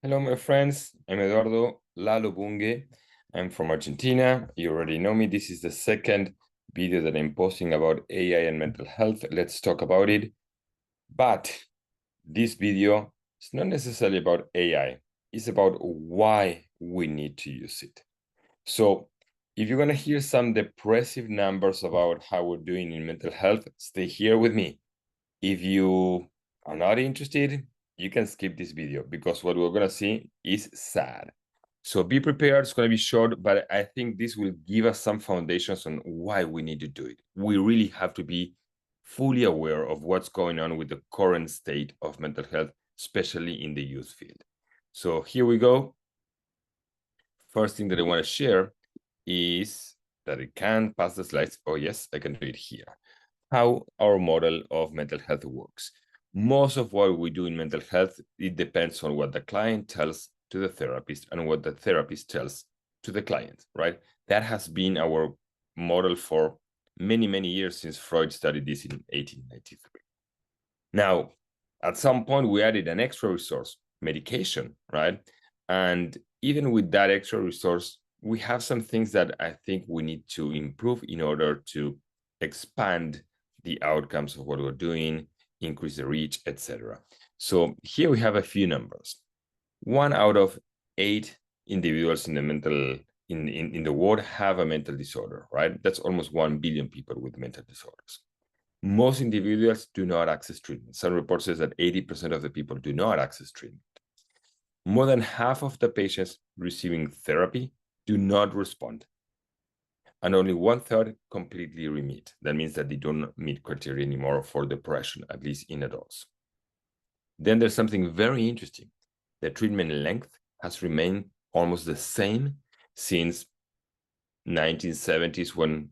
Hello, my friends. I'm Eduardo Lalo Bunge. I'm from Argentina. You already know me. This is the second video that I'm posting about AI and mental health. Let's talk about it. But this video is not necessarily about AI. It's about why we need to use it. So if you're going to hear some depressive numbers about how we're doing in mental health, stay here with me. If you are not interested, you can skip this video because what we're going to see is sad. So be prepared. It's going to be short, but I think this will give us some foundations on why we need to do it. We really have to be fully aware of what's going on with the current state of mental health, especially in the youth field. So here we go. First thing that I want to share is that I can pass the slides. Oh, yes, I can do it here. How our model of mental health works. Most of what we do in mental health, it depends on what the client tells to the therapist and what the therapist tells to the client, right? That has been our model for many, many years since Freud studied this in 1893. Now, at some point, we added an extra resource, medication, right? And even with that extra resource, we have some things that I think we need to improve in order to expand the outcomes of what we're doing, increase the reach, etc. So here we have a few numbers. 1 out of 8 individuals in the world have a mental disorder, right? That's almost 1 billion people with mental disorders. Most individuals do not access treatment. Some report says that 80% of the people do not access treatment. More than half of the patients receiving therapy do not respond. And only 1/3 completely remit. That means that they don't meet criteria anymore for depression, at least in adults. Then there's something very interesting. The treatment length has remained almost the same since 1970s when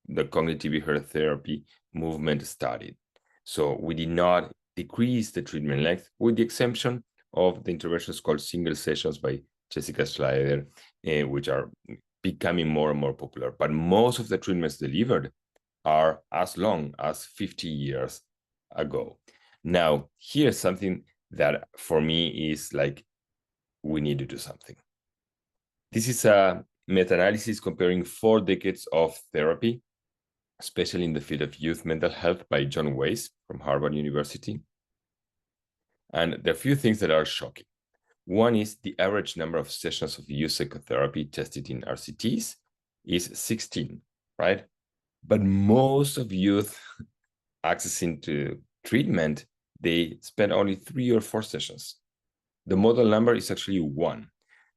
the cognitive behavioral therapy movement started. So we did not decrease the treatment length, with the exception of the interventions called single sessions by Jessica Schleider, which are becoming more and more popular. But most of the treatments delivered are as long as 50 years ago. Now, here's something that for me is like, we need to do something. This is a meta-analysis comparing 4 decades of therapy, especially in the field of youth mental health, by John Weiss from Harvard University. And there are a few things that are shocking. One is the average number of sessions of youth psychotherapy tested in RCTs is 16, right? But most of youth accessing to treatment, they spend only 3 or 4 sessions. The model number is actually 1.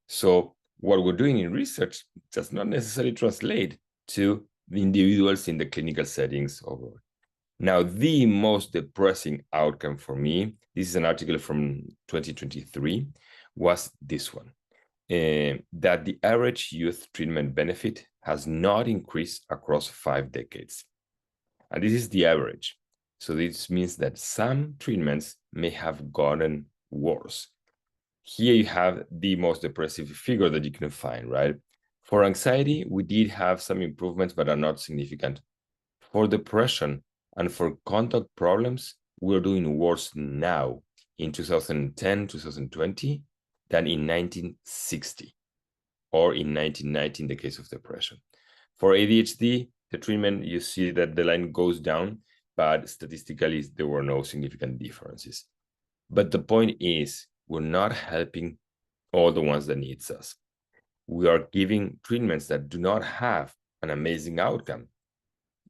So what we're doing in research does not necessarily translate to the individuals in the clinical settings overall. Now, the most depressing outcome for me, this is an article from 2023, was this one, that the average youth treatment benefit has not increased across 5 decades. And this is the average. So this means that some treatments may have gotten worse. Here you have the most depressive figure that you can find, right? For anxiety, we did have some improvements, but are not significant. For depression and for contact problems, we're doing worse now in 2010, 2020 than in 1960 or in 1990 in the case of depression. For ADHD, the treatment, you see that the line goes down, but statistically, there were no significant differences. But the point is, we're not helping all the ones that needs us. We are giving treatments that do not have an amazing outcome.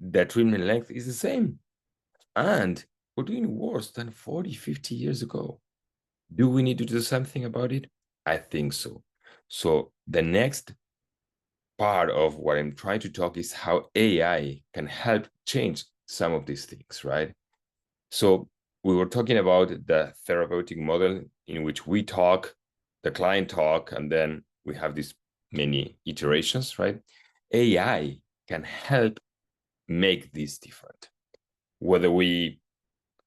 The treatment length is the same. And we're doing worse than 40, 50 years ago. Do we need to do something about it? I think so. So the next part of what I'm trying to talk is how AI can help change some of these things, right? So we were talking about the therapeutic model in which we talk, the client talk, and then we have these many iterations, right? AI can help make this different. Whether we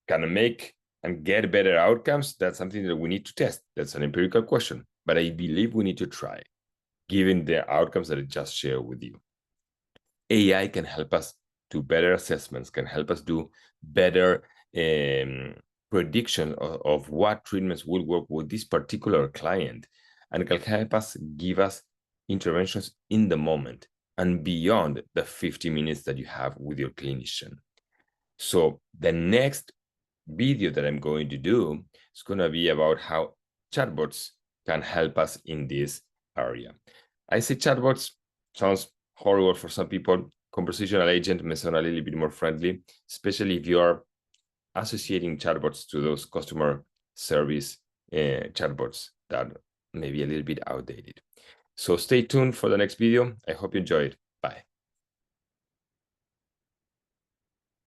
can make and get better outcomes, that's something that we need to test. That's an empirical question, but I believe we need to try, given the outcomes that I just shared with you. AI can help us do better assessments, can help us do better prediction of what treatments will work with this particular client, and can help us give us interventions in the moment and beyond the 50 minutes that you have with your clinician. So the next video that I'm going to do is going to be about how chatbots can help us in this area. I say chatbots sounds horrible for some people. Conversational agent may sound a little bit more friendly, especially if you are associating chatbots to those customer service chatbots that may be a little bit outdated. So stay tuned for the next video. I hope you enjoyed. Bye.